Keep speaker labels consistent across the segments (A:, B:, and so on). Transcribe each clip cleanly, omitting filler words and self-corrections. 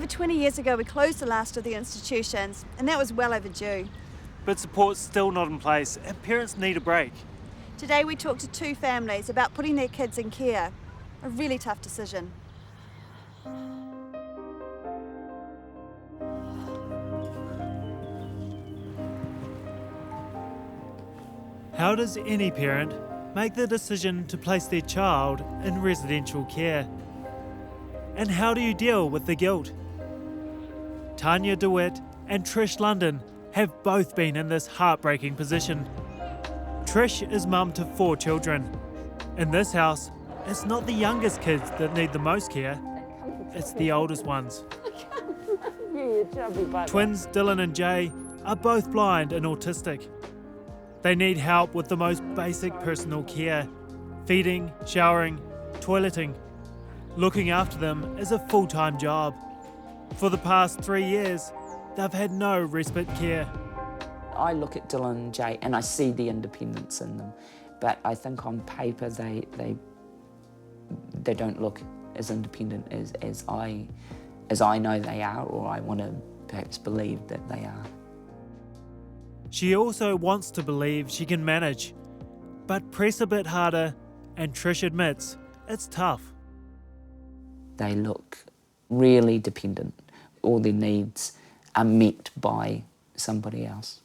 A: Over 20 years ago, we closed the last of the institutions, and that was well overdue.
B: But support's still not in place and parents need a break.
A: Today we talked to two families about putting their kids in care. A really tough decision.
B: How does any parent make the decision to place their child in residential care? And how do you deal with the guilt? Tanya DeWitt and Trish London have both been in this heartbreaking position. Trish is mum to 4 children. In this house, it's not the youngest kids that need the most care, it's the oldest ones. Twins Dylan and Jay are both blind and autistic. They need help with the most basic personal care: feeding, showering, toileting. Looking after them is a full-time job. For the past 3 years, they've had no respite care.
C: I look at Dylan and Jay and I see the independence in them, but I think on paper they don't look as independent as I know they are, or I want to perhaps believe that they are.
B: She also wants to believe she can manage, but press a bit harder, and Trish admits it's tough.
C: They look really dependent. All their needs are met by somebody else.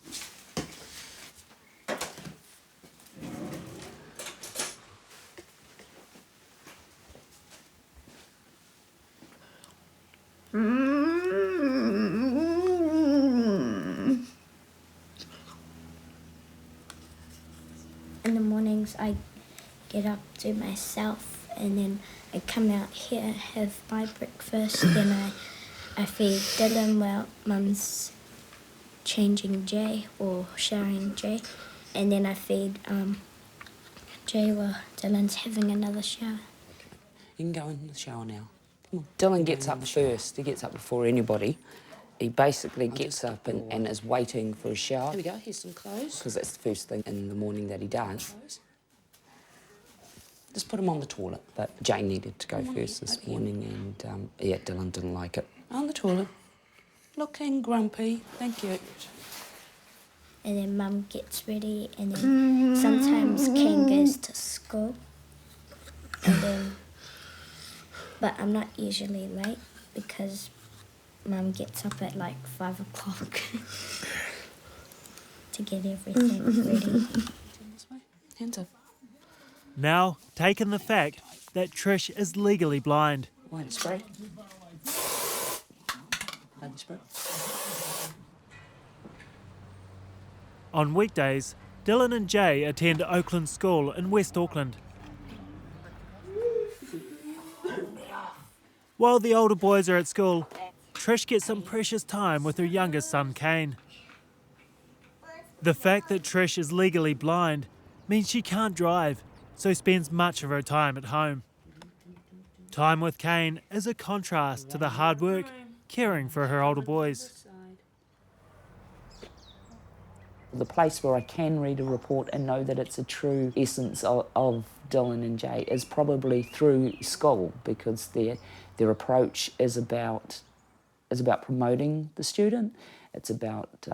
D: In the mornings I get up, do myself, and then I come out here, have my breakfast, then I feed Dylan while Mum's changing Jay or showering Jay, and then I feed Jay while Dylan's having another shower.
C: You can go in the shower now. Come on. Dylan gets up first. He gets up before anybody. He basically gets up and is waiting for a shower.
E: Here we go, here's some clothes.
C: Because that's the first thing in the morning that he does. Just put him on the toilet. But Jane needed to go first this morning, and yeah, Dylan didn't like it.
E: On the toilet. Looking grumpy, thank you.
D: And then Mum gets ready, and then sometimes Ken goes to school. And then, but I'm not usually late because Mum gets up at like 5 o'clock to get everything ready.
E: This way. Hands up.
B: Now, take in the fact that Trish is legally blind.
C: White spray. White spray.
B: On weekdays, Dylan and Jay attend Oakland School in West Auckland. While the older boys are at school, Trish gets some precious time with her youngest son, Kane. The fact that Trish is legally blind means she can't drive, so spends much of her time at home. Time with Kane is a contrast to the hard work caring for her older boys.
C: The place where I can read a report and know that it's a true essence of Dylan and Jay is probably through school, because their approach is about promoting the student. It's about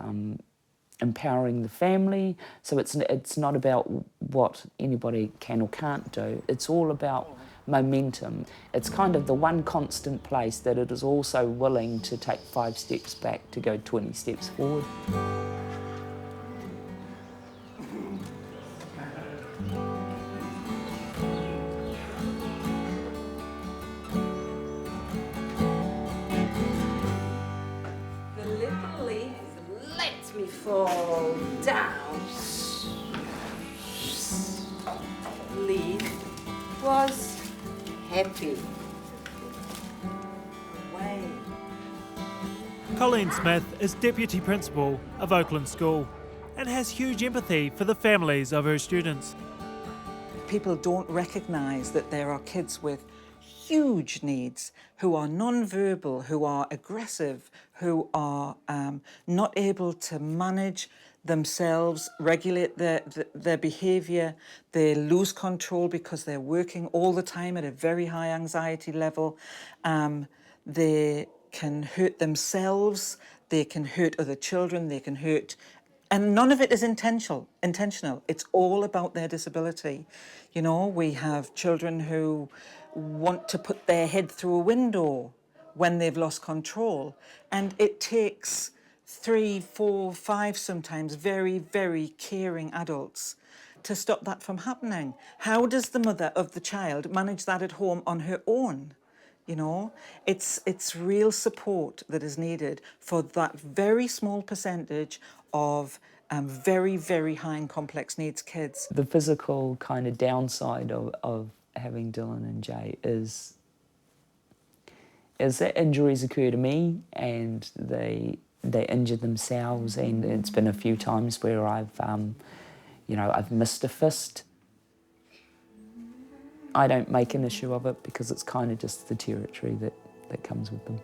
C: empowering the family. So it's not about what anybody can or can't do. It's all about momentum. It's kind of the one constant place that it is also willing to take 5 steps back to go 20 steps forward.
E: Fall down. Leaf was happy. Away.
B: Colleen Smith is Deputy Principal of Oakland School and has huge empathy for the families of her students.
F: People don't recognise that there are kids with huge needs, who are non-verbal, who are aggressive, who are not able to manage themselves, regulate their behaviour. They lose control because they're working all the time at a very high anxiety level. They can hurt themselves, they can hurt other children, they can hurt... And none of it is intentional. It's all about their disability. You know, we have children who want to put their head through a window when they've lost control. And it takes 3, 4, 5 sometimes very, very caring adults to stop that from happening. How does the mother of the child manage that at home on her own? You know, it's real support that is needed for that very small percentage of very, very high and complex needs kids.
C: The physical kind of downside of having Dylan and Jay is that injuries occur to me and they injure themselves, and it's been a few times where I've missed a fist. I don't make an issue of it because it's kind of just the territory that comes with them.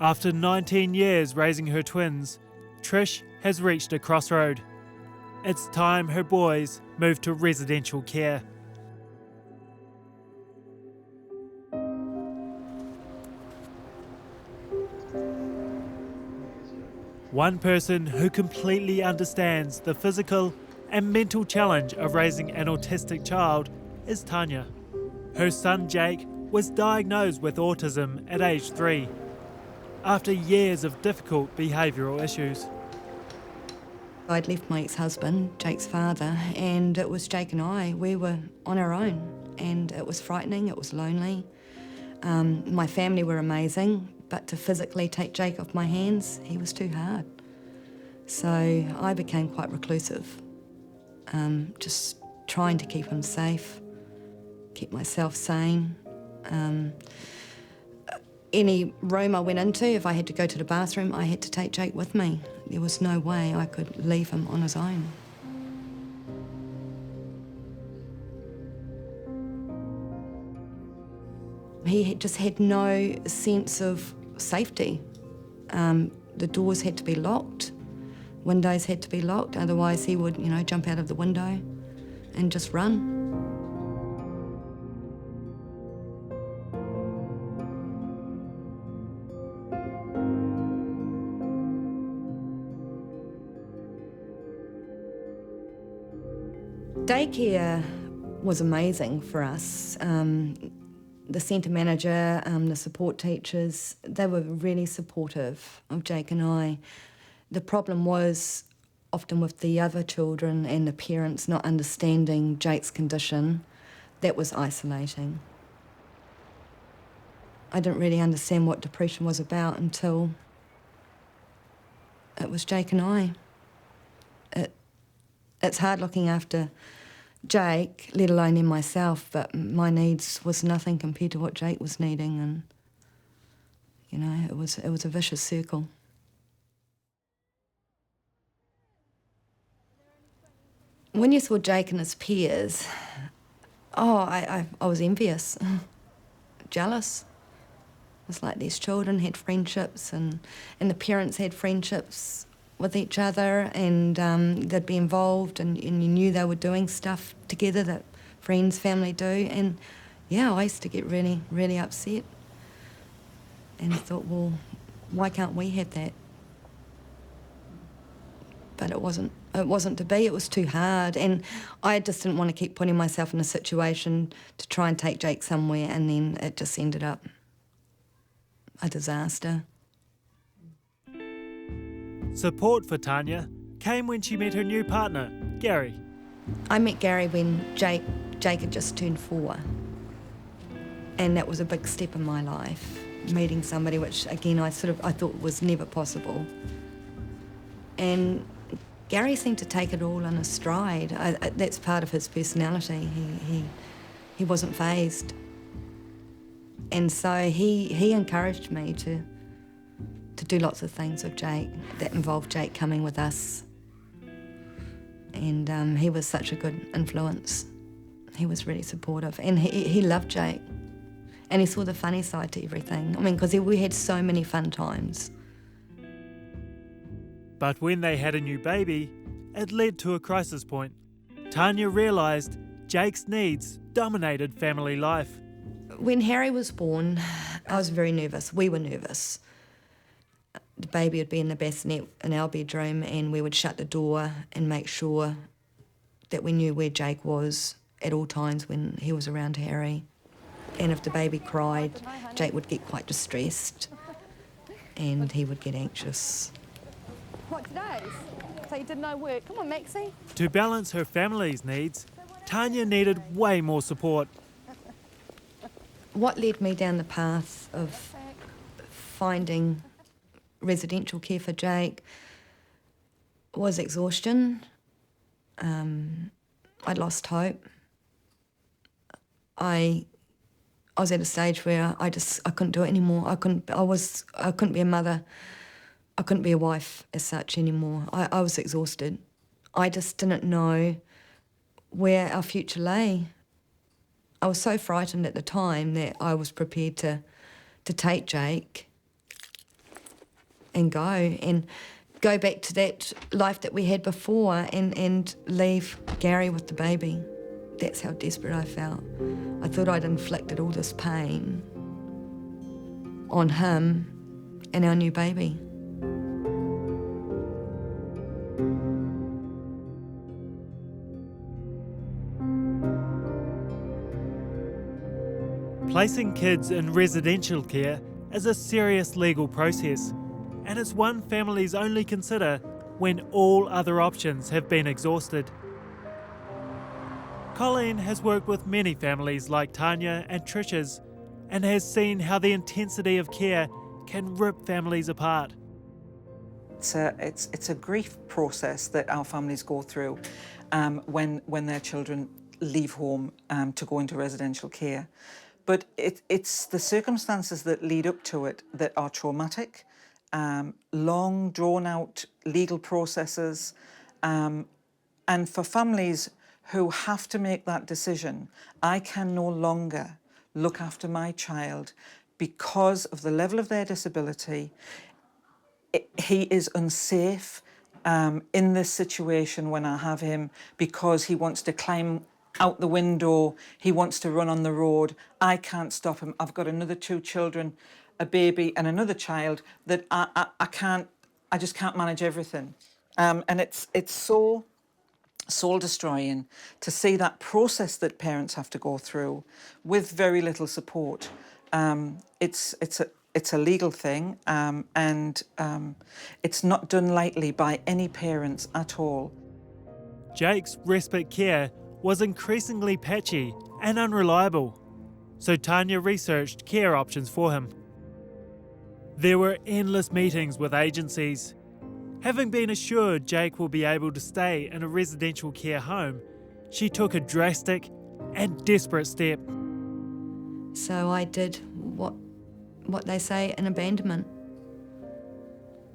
B: After 19 years raising her twins, Trish has reached a crossroad. It's time her boys move to residential care. One person who completely understands the physical and mental challenge of raising an autistic child is Tanya. Her son Jake was diagnosed with autism at age 3, after years of difficult behavioural issues.
G: I'd left my ex-husband, Jake's father, and it was Jake and I. We were on our own, and it was frightening, it was lonely. My family were amazing, but to physically take Jake off my hands, he was too hard. So I became quite reclusive, just trying to keep him safe, keep myself sane. Any room I went into, if I had to go to the bathroom, I had to take Jake with me. There was no way I could leave him on his own. He just had no sense of safety. The doors had to be locked, windows had to be locked, otherwise he would, jump out of the window and just run. Daycare was amazing for us. The centre manager, the support teachers, they were really supportive of Jake and I. The problem was often with the other children and the parents not understanding Jake's condition. That was isolating. I didn't really understand what depression was about until it was Jake and I. It's hard looking after Jake, let alone in myself, but my needs was nothing compared to what Jake was needing, and it was a vicious circle. When you saw Jake and his peers, I was envious, jealous. It was like these children had friendships and the parents had friendships with each other, and they'd be involved, and you knew they were doing stuff together that friends, family do. And yeah, I used to get really, really upset. And I thought, well, why can't we have that? But it wasn't to be, it was too hard. And I just didn't want to keep putting myself in a situation to try and take Jake somewhere, and then it just ended up a disaster.
B: Support for Tanya came when she met her new partner, Gary.
G: I met Gary when Jake had just turned 4. And that was a big step in my life, meeting somebody which, again, I thought was never possible. And Gary seemed to take it all in a stride. That's part of his personality. He wasn't fazed. And so he encouraged me to do lots of things with Jake that involved Jake coming with us. And he was such a good influence. He was really supportive, and he loved Jake. And he saw the funny side to everything. I mean, because we had so many fun times.
B: But when they had a new baby, it led to a crisis point. Tanya realised Jake's needs dominated family life.
G: When Harry was born, I was very nervous. We were nervous. The baby would be in the bassinet in our bedroom, and we would shut the door and make sure that we knew where Jake was at all times when he was around Harry. And if the baby cried, Jake would get quite distressed and he would get anxious.
A: What, today's? So you did no work. Come on, Maxie.
B: To balance her family's needs, Tanya needed way more support.
G: What led me down the path of finding residential care for Jake was exhaustion. I'd lost hope. I was at a stage where I couldn't do it anymore. I couldn't be a mother. I couldn't be a wife as such anymore. I was exhausted. I just didn't know where our future lay. I was so frightened at the time that I was prepared to take Jake and go back to that life that we had before and leave Gary with the baby. That's how desperate I felt. I thought I'd inflicted all this pain on him and our new baby.
B: Placing kids in residential care is a serious legal process, and it's one families only consider when all other options have been exhausted. Colleen has worked with many families like Tanya and Trish's and has seen how the intensity of care can rip families apart.
F: It's a grief process that our families go through when their children leave home to go into residential care. But it's the circumstances that lead up to it that are traumatic, long, drawn-out legal processes, and for families who have to make that decision, I can no longer look after my child because of the level of their disability. He is unsafe in this situation when I have him because he wants to climb out the window, he wants to run on the road. I can't stop him. I've got another 2 children, a baby and another child that I just can't manage everything. And it's so soul-destroying to see that process that parents have to go through with very little support. It's a legal thing, and it's not done lightly by any parents at all.
B: Jake's respite care was increasingly patchy and unreliable, so Tanya researched care options for him. There were endless meetings with agencies. Having been assured Jake will be able to stay in a residential care home, she took a drastic and desperate step.
G: So I did what they say, an abandonment.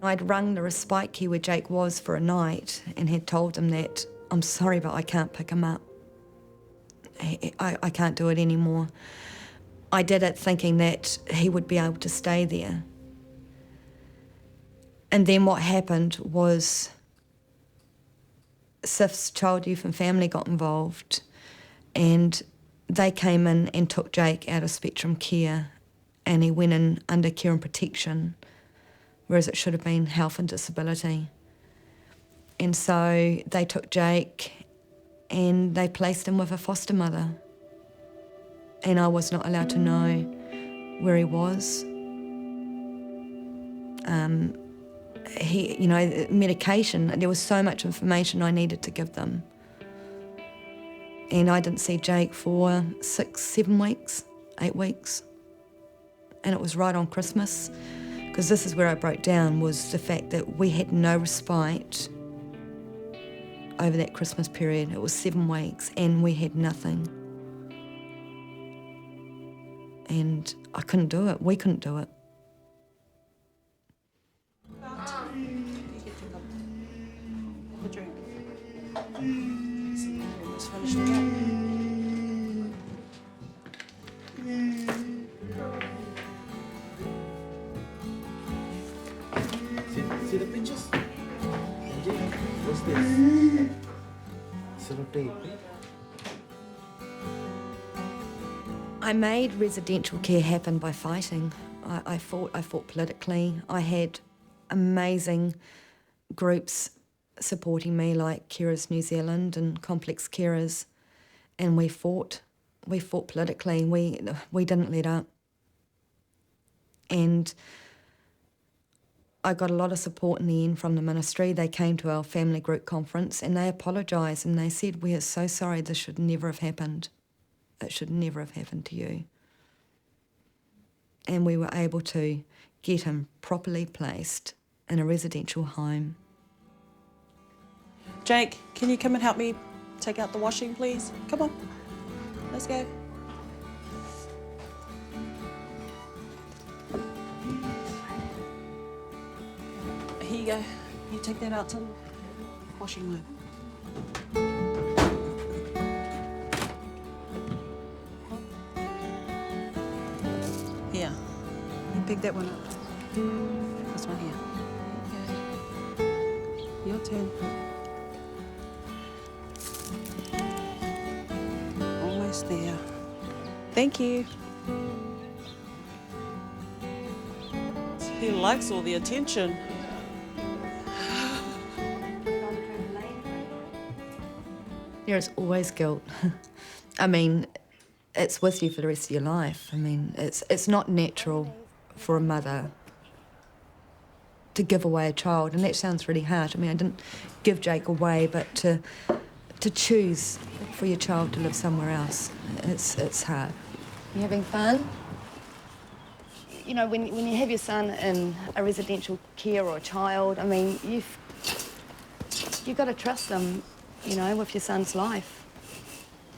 G: I'd rung the respite care where Jake was for a night and had told them that, I'm sorry, but I can't pick him up. I can't do it anymore. I did it thinking that he would be able to stay there. And then what happened was SIF's Child, Youth and Family got involved, and they came in and took Jake out of Spectrum Care, and he went in under care and protection, whereas it should have been health and disability. And so they took Jake and they placed him with a foster mother. And I was not allowed to know where he was. Medication, there was so much information I needed to give them. And I didn't see Jake for 6, 7 weeks, 8 weeks. And it was right on Christmas, because this is where I broke down, was the fact that we had no respite over that Christmas period. It was 7 weeks and we had nothing. And I couldn't do it. We couldn't do it.
H: See the pictures? What's this? Sellotape.
G: I made residential care happen by fighting. I fought politically. I had amazing groups supporting me, like Carers New Zealand and Complex Carers, and we fought politically. We didn't let up, and I got a lot of support in the end from the ministry. They came to our family group conference and they apologised and they said, "We are so sorry, this should never have happened. It should never have happened to you." And we were able to get him properly placed in a residential home.
E: Jake, can you come and help me take out the washing, please? Come on, let's go. Here you go. You take that out to the washing room. Here. You pick that one up. This one here. Okay. Your turn. Almost there. Thank you. He likes all the attention.
G: There is always guilt. I mean, it's with you for the rest of your life. I mean, it's not natural for a mother to give away a child, and that sounds really hard. I mean, I didn't give Jake away, but to choose for your child to live somewhere else, it's hard. You having fun? You know, when you have your son in a residential care or a child, I mean, you've got to trust them, you know, with your son's life.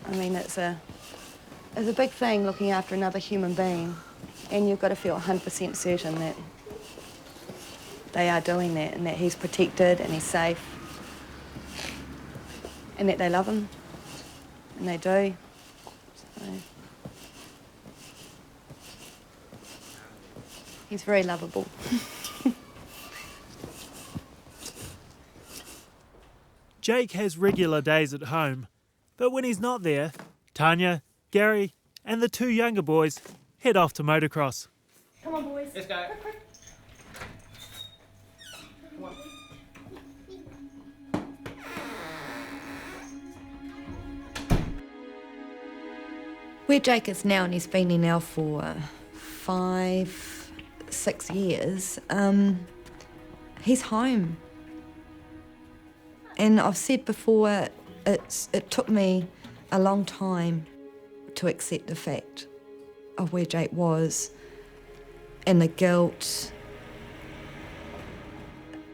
G: I mean, it's a big thing looking after another human being, and you've got to feel 100% certain that they are doing that and that he's protected and he's safe and that they love him, and they do. So, he's very lovable.
B: Jake has regular days at home, but when he's not there, Tanya, Gary and the two younger boys head off to motocross.
A: Come on, boys.
H: Let's go.
G: Where Jake is now, and he's been there now for 5, 6 years, he's home. And I've said before, it took me a long time to accept the fact of where Jake was and the guilt.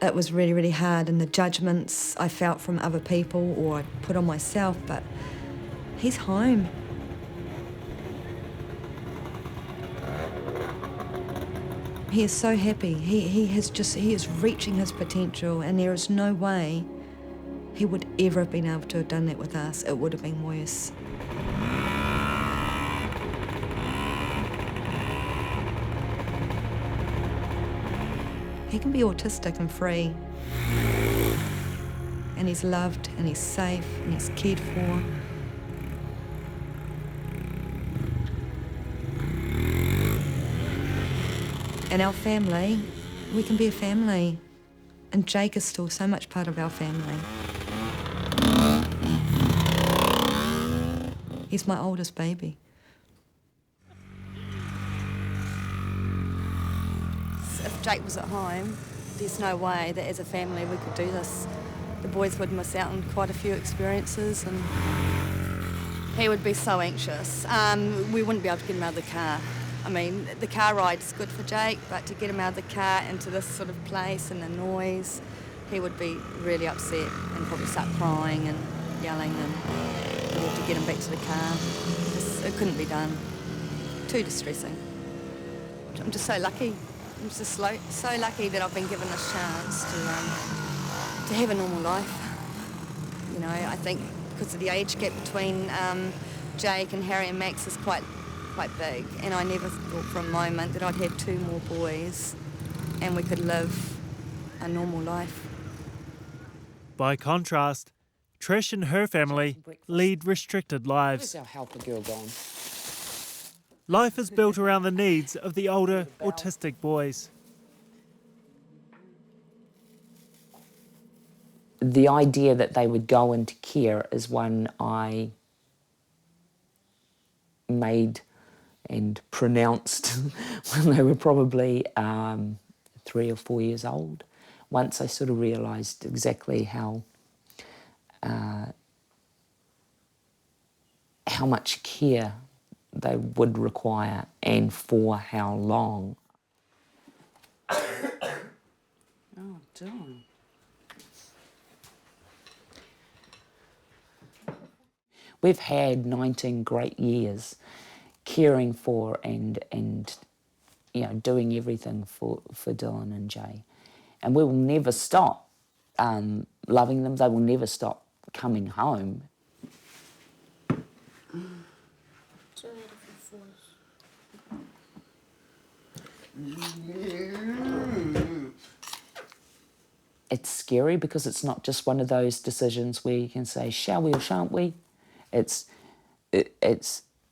G: It was really, really hard, and the judgments I felt from other people or I put on myself, but he's home. He is so happy. He is reaching his potential, and there is no way he would ever have been able to have done that with us. It would have been worse. He can be autistic and free. And he's loved, and he's safe, and he's cared for. And our family, we can be a family. And Jake is still so much part of our family. He's my oldest baby. If Jake was at home, there's no way that as a family we could do this. The boys would miss out on quite a few experiences, and he would be so anxious. We wouldn't be able to get him out of the car. I mean, the car ride's good for Jake, but to get him out of the car into this sort of place and the noise, he would be really upset and probably start crying and yelling, and we'd have to get him back to the car. It couldn't be done. Too distressing. I'm just so lucky. I'm just so lucky that I've been given this chance to have a normal life. You know, I think because of the age gap between Jake and Harry and Max is quite big, and I never thought for a moment that I'd have 2 more boys and we could live a normal life.
B: By contrast, Trish and her family lead restricted lives.
C: Where's our helper girl gone?
B: Life is built around the needs of the older autistic boys.
C: The idea that they would go into care is one I made and pronounced when they were probably 3 or 4 years old. Once I sort of realised exactly how much care they would require and for how long.
E: Oh, darn.
C: We've had 19 great years caring for and you know, doing everything for Dylan and Jay. And we will never stop loving them. They will never stop coming home. It's scary because it's not just one of those decisions where you can say, shall we or shan't we? It's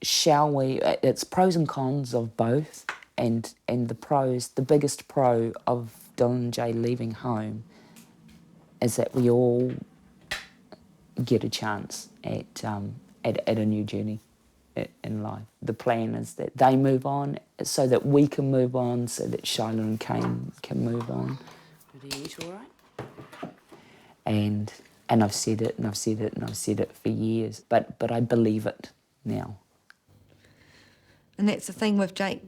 C: shall we? It's pros and cons of both, and the pros, the biggest pro of Dylan and Jay leaving home is that we all get a chance at a new journey in life. The plan is that they move on so that we can move on, so that Shiloh and Kane can move on.
E: Did he eat all right?
C: And I've said it, and I've said it, and I've said it for years, but I believe it now.
G: And that's the thing with Jake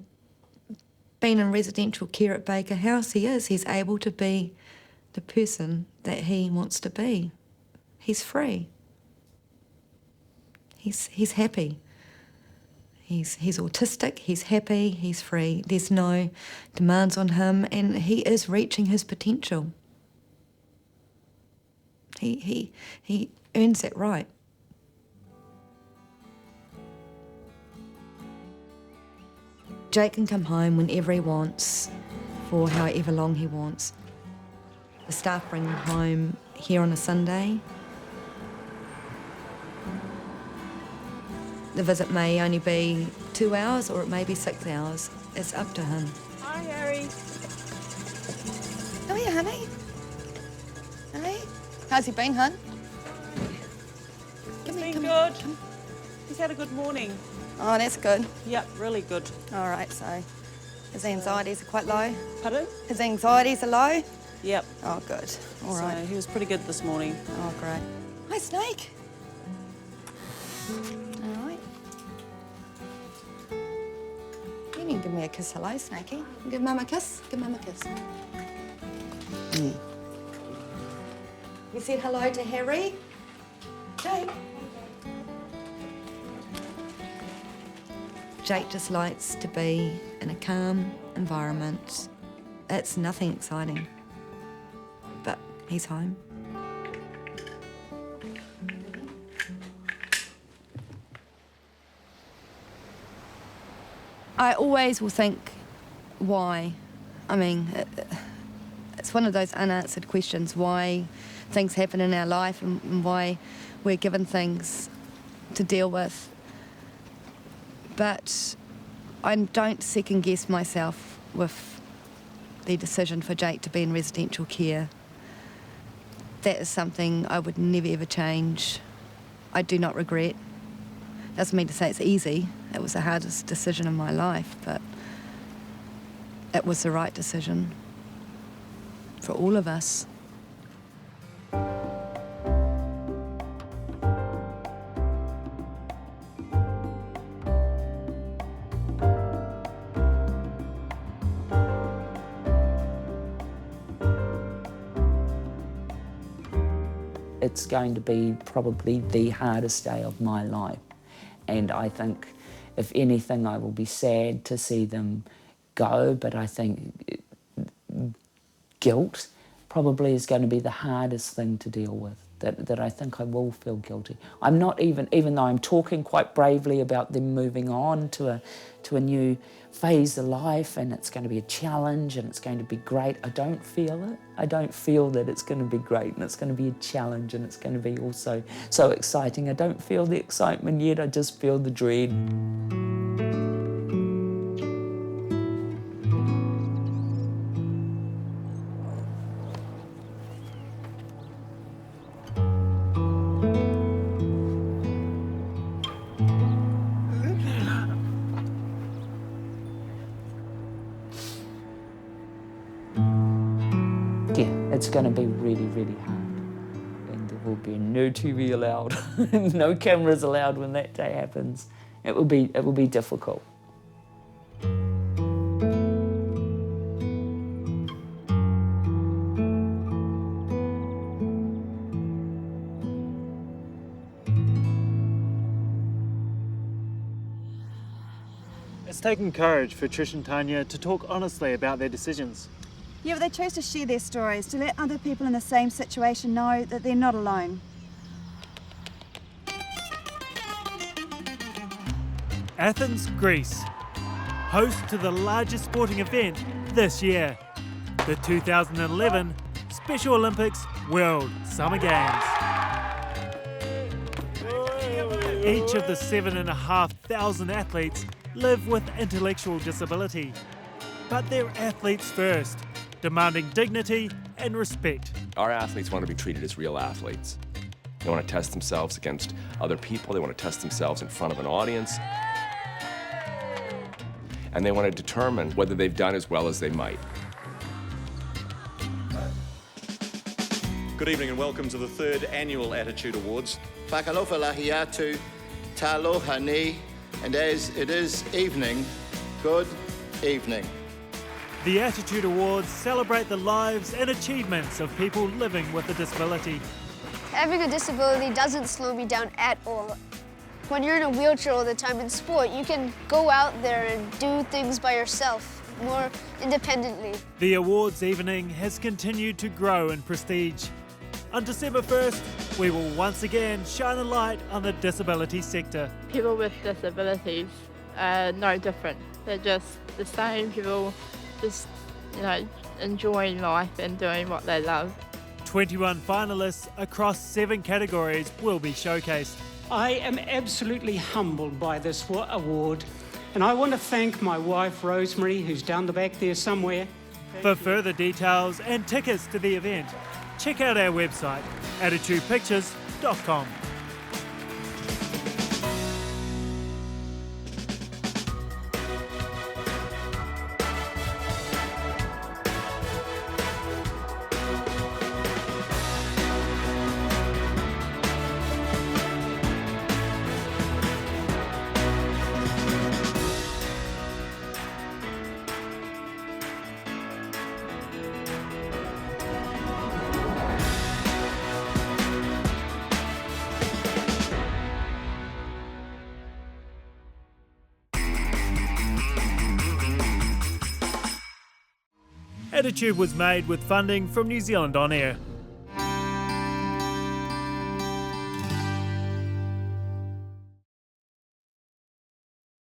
G: being in residential care at Baker House. He's able to be the person that he wants to be. He's free. He's happy. He's autistic, he's happy, he's free. There's no demands on him, and he is reaching his potential. He earns that right. Jake can come home whenever he wants, for however long he wants. The staff bring him home here on a Sunday. The visit may only be 2 hours or it may be 6 hours. It's up to him.
E: Hi, Harry.
G: Oh yeah, honey. Hey, how's he been, hun?
E: He's been good. He's had a good morning.
I: Oh, that's good.
E: Yep, really good.
I: All right, so his anxieties are quite low.
E: Pardon?
I: His anxieties are low?
E: Yep.
I: Oh, good. All right.
E: So he was pretty good this morning.
I: Oh, great.
G: Hi, Snake.
I: All right. You need to give me a kiss. Hello, Snakey.
G: Give Mum a kiss. Give Mum a kiss. You said hello to Harry? Jake. Jake just likes to be in a calm environment. It's nothing exciting, but he's home. I always will think, why? I mean, it's one of those unanswered questions, why things happen in our life and why we're given things to deal with. But I don't second guess myself with the decision for Jake to be in residential care. That is something I would never ever change. I do not regret. Doesn't mean to say it's easy. It was the hardest decision in my life, but it was the right decision for all of us.
C: It's going to be probably the hardest day of my life. And I think, if anything, I will be sad to see them go, but I think guilt probably is going to be the hardest thing to deal with, that I think I will feel guilty. I'm not even though I'm talking quite bravely about them moving on to a new phase of life, and it's going to be a challenge and it's going to be great, I don't feel it. I don't feel that it's going to be great and it's going to be a challenge and it's going to be also so exciting. I don't feel the excitement yet, I just feel the dread. Yeah, it's going to be really, really hard. And there will be no TV allowed, no cameras allowed when that day happens. It will be difficult.
B: It's taken courage for Trish and Tanya to talk honestly about their decisions.
A: Yeah, but they chose to share their stories, to let other people in the same situation know that they're not alone.
B: Athens, Greece, host to the largest sporting event this year, the 2011 Special Olympics World Summer Games. Each of the 7,500 athletes live with intellectual disability, but they're athletes first, demanding dignity and respect.
J: Our athletes want to be treated as real athletes. They want to test themselves against other people. They want to test themselves in front of an audience. And they want to determine whether they've done as well as they might.
K: Good evening and welcome to the 3rd Annual Attitude Awards.
L: Whakalofa lahi atu, taloha ni, and as it is evening, good evening.
B: The Attitude Awards celebrate the lives and achievements of people living with a disability.
M: Having a disability doesn't slow me down at all. When you're in a wheelchair all the time in sport, you can go out there and do things by yourself, more independently.
B: The awards evening has continued to grow in prestige. On December 1st, we will once again shine a light on the disability sector.
N: People with disabilities are no different. They're just the same people, just, enjoying life and doing what they love.
B: 21 finalists across 7 categories will be showcased.
O: I am absolutely humbled by this award, and I want to thank my wife Rosemary, who's down the back there somewhere.
B: For further details and tickets to the event, check out our website, attitudepictures.com. Attitude was made with funding from New Zealand On Air.